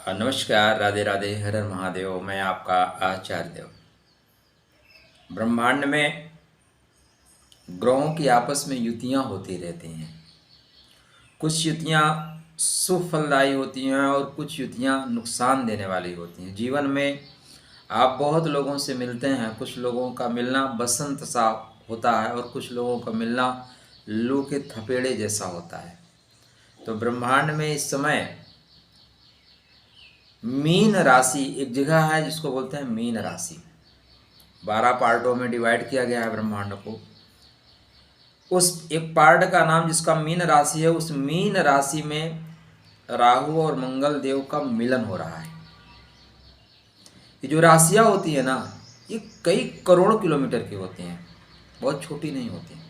नमस्कार, राधे राधे, हर हर महादेव। मैं आपका आचार्य देव। ब्रह्मांड में ग्रहों की आपस में युतियाँ होती रहती हैं। कुछ युतियाँ शुभ फलदायी होती हैं और कुछ युतियाँ नुकसान देने वाली होती हैं। जीवन में आप बहुत लोगों से मिलते हैं। कुछ लोगों का मिलना बसंत सा होता है और कुछ लोगों का मिलना लू के थपेड़े जैसा होता है। तो ब्रह्मांड में इस समय मीन राशि एक जगह है जिसको बोलते हैं मीन राशि। 12 पार्टों में डिवाइड किया गया है ब्रह्मांड को। उस एक पार्ट का नाम जिसका मीन राशि है, उस मीन राशि में राहु और मंगल देव का मिलन हो रहा है। ये जो राशियां होती है ना, ये कई करोड़ किलोमीटर की होती हैं, बहुत छोटी नहीं होती।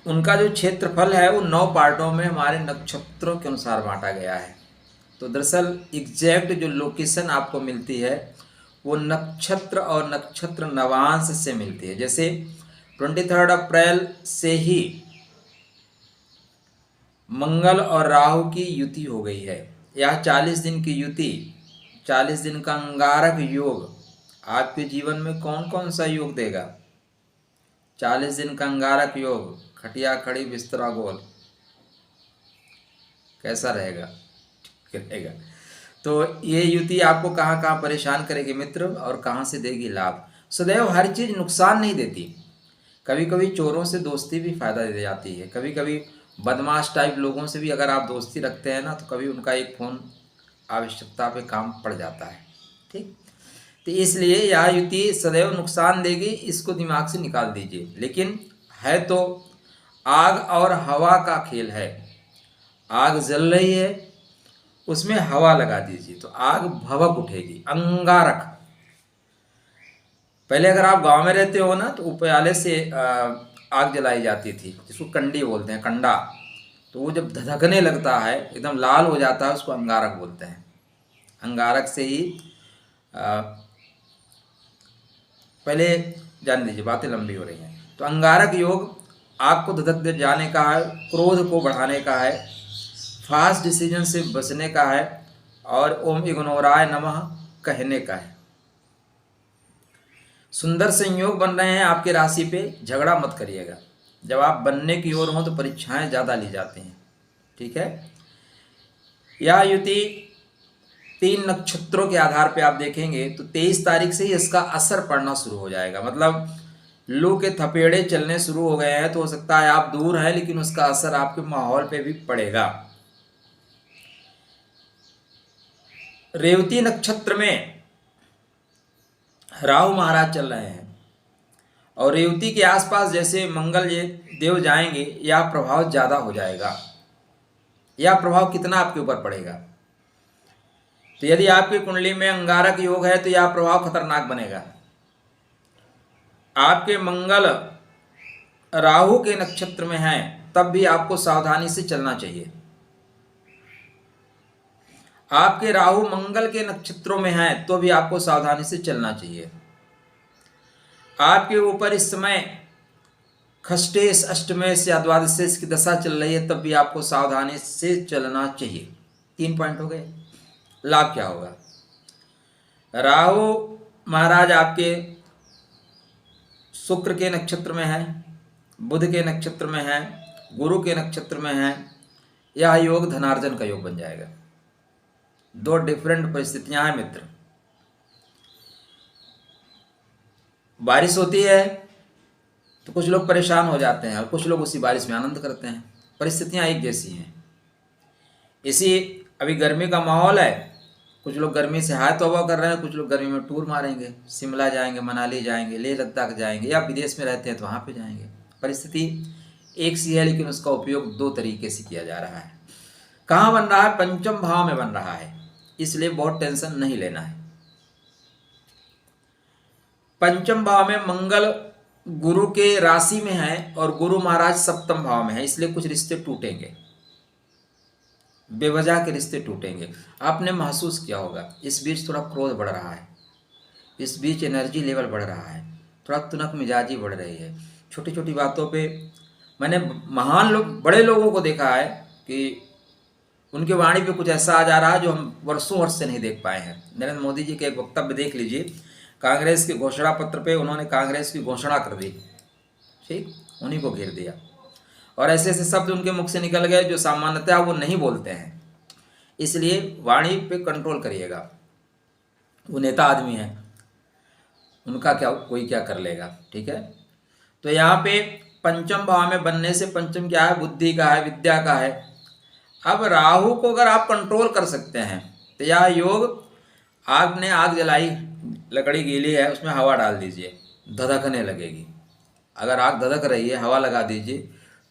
उनका जो क्षेत्रफल है वो 9 पार्टों में हमारे नक्षत्रों के अनुसार बांटा गया है। तो दरअसल एग्जैक्ट जो लोकेशन आपको मिलती है वो नक्षत्र और नक्षत्र नवांश से मिलती है। जैसे 23 अप्रैल से ही मंगल और राहु की युति हो गई है। यह 40 दिन की युति, 40 दिन का अंगारक योग आपके जीवन में कौन कौन सा योग देगा? 40 दिन का अंगारक योग, खटिया खड़ी बिस्तरा गोल, कैसा रहेगा? रहेगा। तो ये युति आपको कहाँ कहाँ परेशान करेगी मित्र, और कहाँ से देगी लाभ? सदैव हर चीज़ नुकसान नहीं देती। कभी कभी चोरों से दोस्ती भी फायदा दे जाती है। कभी कभी बदमाश टाइप लोगों से भी अगर आप दोस्ती रखते हैं ना, तो कभी उनका एक फ़ोन आवश्यकता पे काम पड़ जाता है। ठीक, तो इसलिए यह युति सदैव नुकसान देगी, इसको दिमाग से निकाल दीजिए। लेकिन है तो आग और हवा का खेल है। आग जल रही है, उसमें हवा लगा दीजिए तो आग भभक उठेगी। अंगारक, पहले अगर आप गांव में रहते हो ना, तो उपयाले से आग जलाई जाती थी, जिसको कंडी बोलते हैं, कंडा। तो वो जब धधकने लगता है, एकदम लाल हो जाता है, उसको अंगारक बोलते हैं। अंगारक से ही पहले जान लीजिए, बातें लंबी हो रही हैं। तो अंगारक योग आग को धधक जाने का है, क्रोध को बढ़ाने का है, फास्ट डिसीजन से बचने का है, और ओम इग्नोराय नमः कहने का है। सुंदर संयोग बन रहे हैं आपके राशि पे, झगड़ा मत करिएगा। जब आप बनने की ओर हो तो परीक्षाएं ज़्यादा ली जाती हैं। ठीक है। यह युति 3 नक्षत्रों के आधार पे आप देखेंगे तो 23 तारीख से ही इसका असर पड़ना शुरू हो जाएगा। मतलब लू के थपेड़े चलने शुरू हो गए हैं, तो हो सकता है आप दूर हैं, लेकिन उसका असर आपके माहौल पे भी पड़ेगा। रेवती नक्षत्र में राहु महाराज चल रहे हैं, और रेवती के आसपास जैसे मंगल ये देव जाएंगे, यह प्रभाव ज़्यादा हो जाएगा। यह प्रभाव कितना आपके ऊपर पड़ेगा? तो यदि आपकी कुंडली में अंगारक योग है तो यह प्रभाव खतरनाक बनेगा। आपके मंगल राहु के नक्षत्र में हैं, तब भी आपको सावधानी से चलना चाहिए। आपके राहु मंगल के नक्षत्रों में हैं, तो भी आपको सावधानी से चलना चाहिए। आपके ऊपर इस समय खष्टेश, अष्टमेश या द्वादशेश की दशा चल रही है, तब भी आपको सावधानी से चलना चाहिए। 3 पॉइंट हो गए। लाभ क्या होगा? राहु महाराज आपके शुक्र के नक्षत्र में है, बुध के नक्षत्र में है, गुरु के नक्षत्र में है। यह योग धनार्जन का योग बन जाएगा। 2 डिफरेंट परिस्थितियां हैं मित्र। बारिश होती है तो कुछ लोग परेशान हो जाते हैं और कुछ लोग उसी बारिश में आनंद करते हैं। परिस्थितियां एक जैसी हैं। इसी अभी गर्मी का माहौल है, कुछ लोग गर्मी से हाय तौबा कर रहे हैं, कुछ लोग गर्मी में टूर मारेंगे, शिमला जाएंगे, मनाली जाएंगे, लेह लद्दाख जाएंगे, या विदेश में रहते हैं तो वहाँ पे जाएंगे। परिस्थिति एक सी है, लेकिन उसका उपयोग 2 तरीके से किया जा रहा है। कहाँ बन रहा है? पंचम भाव में बन रहा है, इसलिए बहुत टेंशन नहीं लेना है। पंचम भाव में मंगल गुरु के राशि में है और गुरु महाराज सप्तम भाव में है, इसलिए कुछ रिश्ते टूटेंगे, बेवजह के रिश्ते टूटेंगे। आपने महसूस किया होगा इस बीच थोड़ा क्रोध बढ़ रहा है, इस बीच एनर्जी लेवल बढ़ रहा है, थोड़ा तुनक मिजाजी बढ़ रही है। छोटी छोटी बातों पे मैंने महान लोग, बड़े लोगों को देखा है कि उनके वाणी पे कुछ ऐसा आ जा रहा है जो हम वर्षों वर्ष से नहीं देख पाए हैं। नरेंद्र मोदी जी के एक वक्तव्य देख लीजिए, कांग्रेस के घोषणा पत्र पे उन्होंने कांग्रेस की घोषणा कर दी, ठीक, उन्हीं को घेर दिया, और ऐसे ऐसे शब्द उनके मुख से निकल गए जो सामान्यतः वो नहीं बोलते हैं। इसलिए वाणी पे कंट्रोल करिएगा। वो नेता आदमी है, उनका क्या, कोई क्या कर लेगा, ठीक है। तो यहाँ पे पंचम भाव में बनने से, पंचम क्या है, बुद्धि का है, विद्या का है। अब राहु को अगर आप कंट्रोल कर सकते हैं तो यह योग, आपने आग जलाई, लकड़ी गीली है, उसमें हवा डाल दीजिए, धधकने लगेगी। अगर आग धधक रही है, हवा लगा दीजिए,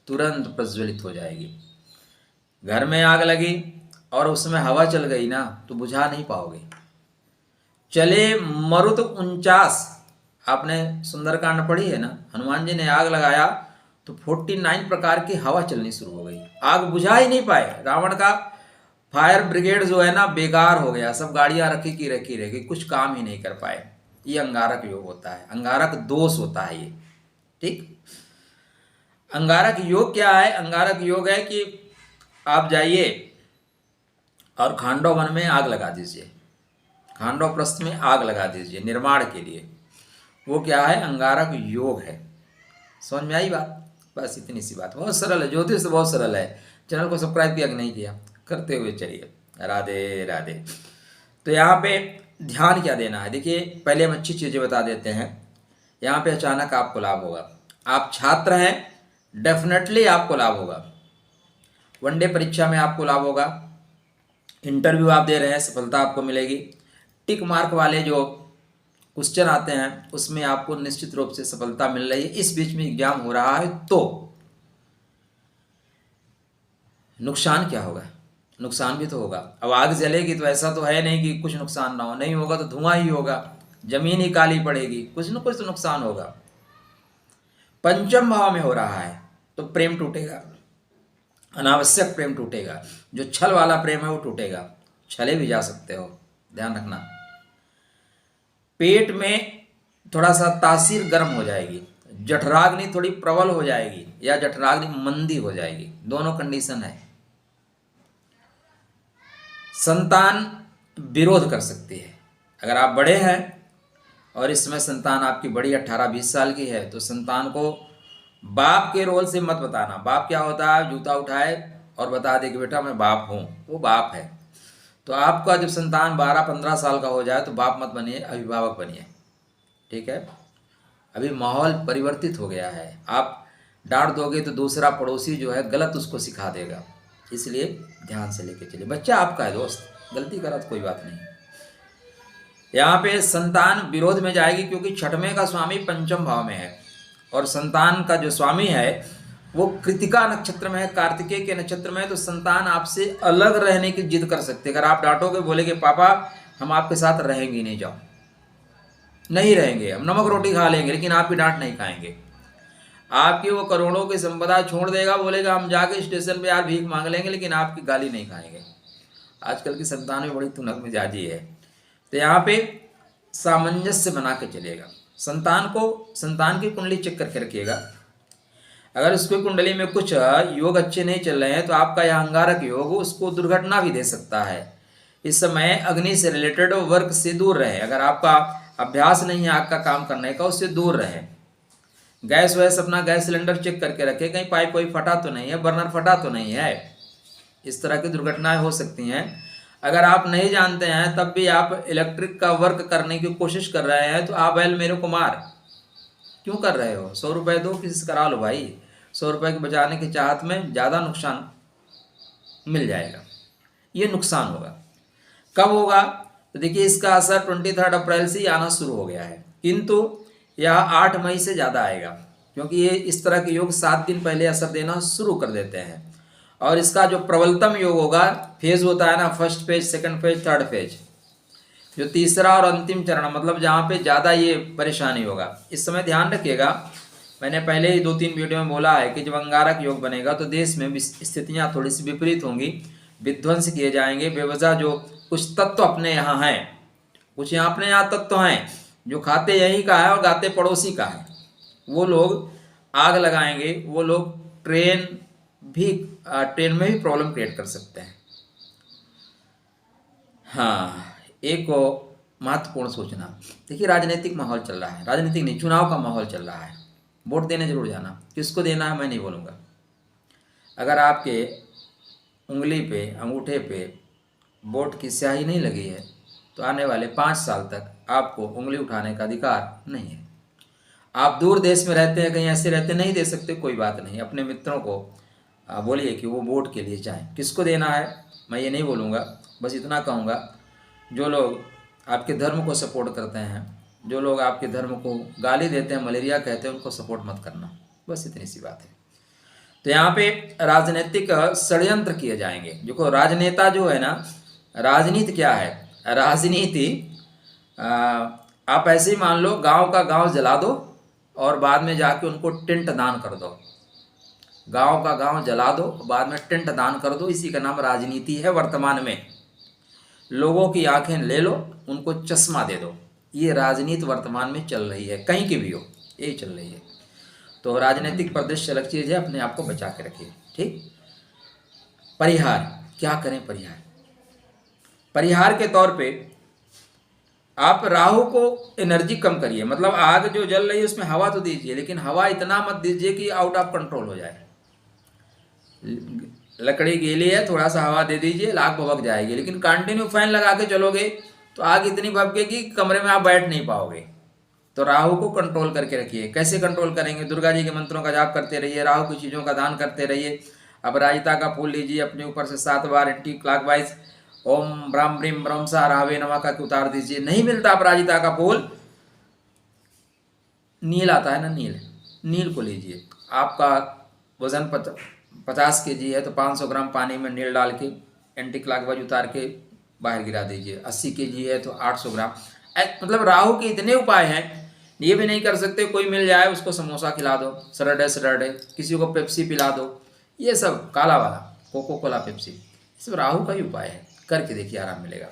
तुरंत प्रज्वलित हो जाएगी। घर में आग लगी और उसमें हवा चल गई ना, तो बुझा नहीं पाओगे। चले मरुत 49, आपने सुंदरकांड पढ़ी है ना, हनुमान जी ने आग लगाया तो 49 प्रकार की हवा चलनी शुरू हो गई, आग बुझा ही नहीं पाए। रावण का फायर ब्रिगेड जो है ना बेकार हो गया, सब गाड़ियां रखी की रखी रह गई, कुछ काम ही नहीं कर पाए। ये अंगारक योग होता है, अंगारक दोष होता है ये, ठीक। अंगारक योग क्या है? अंगारक योग है कि आप जाइए और खांडव वन में आग लगा दीजिए, खांडव प्रस्थ में आग लगा दीजिए निर्माण के लिए। वो क्या है? अंगारक योग है। समझ में आई बात? बस इतनी सी बात, बहुत सरल है, ज्योतिष तो बहुत सरल है। चैनल को सब्सक्राइब किया कि नहीं किया? करते हुए चलिए। राधे राधे। तो यहाँ पे ध्यान क्या देना है, देखिए पहले हम अच्छी चीज़ें बता देते हैं। यहाँ पे अचानक आपको लाभ होगा, आप छात्र हैं, डेफिनेटली आपको लाभ होगा। वनडे परीक्षा में आपको लाभ होगा, इंटरव्यू आप दे रहे हैं, सफलता आपको मिलेगी। टिक मार्क वाले जो क्वेश्चन आते हैं उसमें आपको निश्चित रूप से सफलता मिल रही है। इस बीच में एग्जाम हो रहा है तो नुकसान क्या होगा? नुकसान भी तो होगा। अब आग जलेगी तो ऐसा तो है नहीं कि कुछ नुकसान ना हो, नहीं होगा तो धुआं ही होगा, जमीन ही काली पड़ेगी, कुछ न कुछ तो नुकसान होगा। पंचम भाव में हो रहा है तो प्रेम टूटेगा, अनावश्यक प्रेम टूटेगा, जो छल वाला प्रेम है वो टूटेगा, छले भी जा सकते हो, ध्यान रखना। पेट में थोड़ा सा तासीर गर्म हो जाएगी, जठराग्नि थोड़ी प्रबल हो जाएगी या जठराग्नि मंदी हो जाएगी, दोनों कंडीशन है। संतान विरोध कर सकती है। अगर आप बड़े हैं और इस समय संतान आपकी बड़ी 18-20 साल की है तो संतान को बाप के रोल से मत बताना। बाप क्या होता है? जूता उठाए और बता दे कि बेटा मैं बाप हूँ, वो बाप है। तो आपका जब संतान 12-15 साल का हो जाए तो बाप मत बनिए, अभिभावक बनिए, ठीक है। अभी माहौल परिवर्तित हो गया है, आप डांट दोगे तो दूसरा पड़ोसी जो है गलत उसको सिखा देगा, इसलिए ध्यान से लेके चलिए। बच्चा आपका है दोस्त, गलती करा तो कोई बात नहीं। यहाँ पे संतान विरोध में जाएगी क्योंकि छठवें का स्वामी पंचम भाव में है और संतान का जो स्वामी है वो कृतिका नक्षत्र में है, कार्तिकेय के नक्षत्र में है। तो संतान आपसे अलग रहने की जिद कर सकते। अगर आप डांटोगे, बोलेगे पापा हम आपके साथ रहेंगे नहीं, जाओ, नहीं रहेंगे, हम नमक रोटी खा लेंगे लेकिन आपकी डांट नहीं खाएंगे। आपकी वो करोड़ों की संपदा छोड़ देगा, बोलेगा हम जाके स्टेशन पे यार भीख मांग लेंगे लेकिन आपकी गाली नहीं खाएंगे। आजकल की संतान में बड़ी तुनक मिजाजी है। तो यहाँ पे सामंजस्य बना के चलेगा। संतान की कुंडली चेक करके रखिएगा। अगर उसकी कुंडली में कुछ योग अच्छे नहीं चल रहे हैं तो आपका यह अंगारक योग उसको दुर्घटना भी दे सकता है। इस समय अग्नि से रिलेटेड वर्क से दूर रहे। अगर आपका अभ्यास नहीं है आग का काम करने का, उससे दूर रहे। गैस वैस अपना गैस सिलेंडर चेक करके रखे, कहीं पाइप कोई फटा तो नहीं है, बर्नर फटा तो नहीं है। इस तरह की दुर्घटनाएं हो सकती हैं। अगर आप नहीं जानते हैं तब भी आप इलेक्ट्रिक का वर्क करने की कोशिश कर रहे हैं तो आप बैल मेरे को मार क्यों कर रहे हो? 100 रुपये दो, किसी से करा लो भाई। 100 रुपये के बचाने की चाहत में ज़्यादा नुकसान मिल जाएगा, ये नुकसान होगा। कब होगा? तो देखिए इसका असर 23 अप्रैल से ही आना शुरू हो गया है, किंतु यह 8 मई से ज़्यादा आएगा क्योंकि ये इस तरह के योग 7 दिन पहले असर देना शुरू कर देते हैं। और इसका जो प्रबलतम योग होगा, फेज होता है ना, first phase, second phase, third phase, जो तीसरा और अंतिम चरण, मतलब जहाँ पे ज़्यादा ये परेशानी होगा। इस समय ध्यान रखिएगा, मैंने पहले ही 2-3 वीडियो में बोला है कि जब अंगारक योग बनेगा तो देश में स्थितियाँ थोड़ी सी विपरीत होंगी, विध्वंस किए जाएंगे। बेवजह जो कुछ तत्व अपने यहाँ हैं, कुछ यहाँ अपने यहाँ तत्व हैं जो खाते यहीं का है और गाते पड़ोसी का है, वो लोग आग लगाएंगे। वो लोग ट्रेन में भी प्रॉब्लम क्रिएट कर सकते हैं। हाँ, एक महत्वपूर्ण सूचना। देखिए, राजनीतिक माहौल चल रहा है, राजनीतिक नहीं, चुनाव का माहौल चल रहा है। वोट देने जरूर जाना। किसको देना है मैं नहीं बोलूँगा। अगर आपके उंगली पे, अंगूठे पे वोट की स्याही नहीं लगी है तो आने वाले 5 साल तक आपको उंगली उठाने का अधिकार नहीं है। आप दूर देश में रहते हैं, कहीं ऐसे रहते नहीं दे सकते, कोई बात नहीं। अपने मित्रों को बोलिए कि वो वोट के लिए जाएं। किसको देना है मैं ये नहीं बोलूँगा, बस इतना कहूँगा, जो लोग आपके धर्म को सपोर्ट करते हैं, जो लोग आपके धर्म को गाली देते हैं, मलेरिया कहते हैं, उनको सपोर्ट मत करना। बस इतनी सी बात है। तो यहाँ पे राजनीतिक षड्यंत्र किए जाएंगे। देखो, राजनेता जो है ना, राजनीति क्या है, राजनीति आप ऐसे ही मान लो, गांव का गांव जला दो और बाद में जाके उनको टेंट दान कर दो। गांव का गांव जला दो, बाद में टेंट दान कर दो, इसी का नाम राजनीति है। वर्तमान में लोगों की आंखें ले लो, उनको चश्मा दे दो। ये राजनीति वर्तमान में चल रही है, कहीं की भी हो, यही चल रही है। तो राजनीतिक परिदृश्य अलग चीज़ है, अपने आप को बचा के रखिए। ठीक। परिहार क्या करें? परिहार के तौर पे आप राहु को एनर्जी कम करिए। मतलब आग जो जल रही है उसमें हवा तो दीजिए, लेकिन हवा इतना मत दीजिए कि आउट ऑफ कंट्रोल हो जाए। लकड़ी गीली है, थोड़ा सा हवा दे दीजिए, आग भभक जाएगी। लेकिन कंटिन्यू फैन लगा के चलोगे तो आग इतनी भभकेगी कि कमरे में आप बैठ नहीं पाओगे। तो राहु को कंट्रोल करके रखिए। कैसे कंट्रोल करेंगे? दुर्गा जी के मंत्रों का जाप करते रहिए, राहु की चीज़ों का दान करते रहिए। अपराजिता का फूल लीजिए, अपने ऊपर से 7 बार एंटी क्लॉकवाइज ओम ब्रह्म ब्रीम ब्रह्म सा रावे नमः का उतार दीजिए। नहीं मिलता अपराजिता का फूल, नील आता है ना, नील को लीजिए। आपका वजन 50 kg है तो 500 ग्राम पानी में नील डाल के एंटी क्लॉकवाइज उतार के बाहर गिरा दीजिए। 80 kg है तो 800 ग्राम। मतलब राहु के इतने उपाय हैं। ये भी नहीं कर सकते कोई मिल जाए उसको समोसा खिला दो, सैटरडे किसी को पेप्सी पिला दो, ये सब काला वाला कोको कोला पेप्सी, सब राहु का ही उपाय है। करके देखिए, आराम मिलेगा।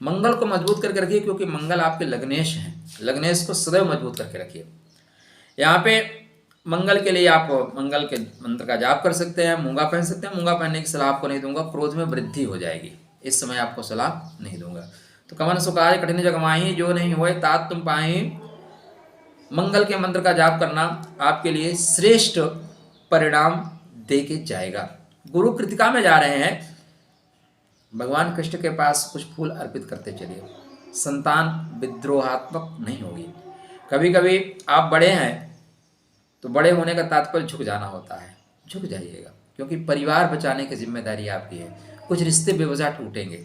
मंगल को मजबूत करके रखिए, क्योंकि मंगल आपके लग्नेश हैं। लग्नेश को सदैव मजबूत करके रखिए। यहाँ पे मंगल के लिए आप मंगल के मंत्र का जाप कर सकते हैं, मूंगा पहन सकते हैं। मूंगा पहनने की सलाह आपको नहीं दूंगा, क्रोध में वृद्धि हो जाएगी, इस समय आपको सलाह नहीं दूंगा। तो कमन सुकार्य कठिन जग माही, जो नहीं होए तात तुम पाही। मंगल के मंत्र का जाप करना आपके लिए श्रेष्ठ परिणाम दे के जाएगा। गुरु कृतिका में जा रहे हैं, भगवान कृष्ण के पास कुछ फूल अर्पित करते चलिए। संतान विद्रोहात्मक नहीं होगी। कभी कभी आप बड़े हैं तो बड़े होने का तात्पर्य झुक जाना होता है, झुक जाइएगा, क्योंकि परिवार बचाने की जिम्मेदारी आपकी है। कुछ रिश्ते बेवजह टूटेंगे,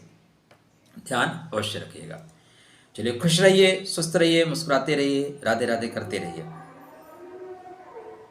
ध्यान अवश्य रखिएगा। चलिए, खुश रहिए, स्वस्थ रहिए, मुस्कुराते रहिए, राधे राधे करते रहिए।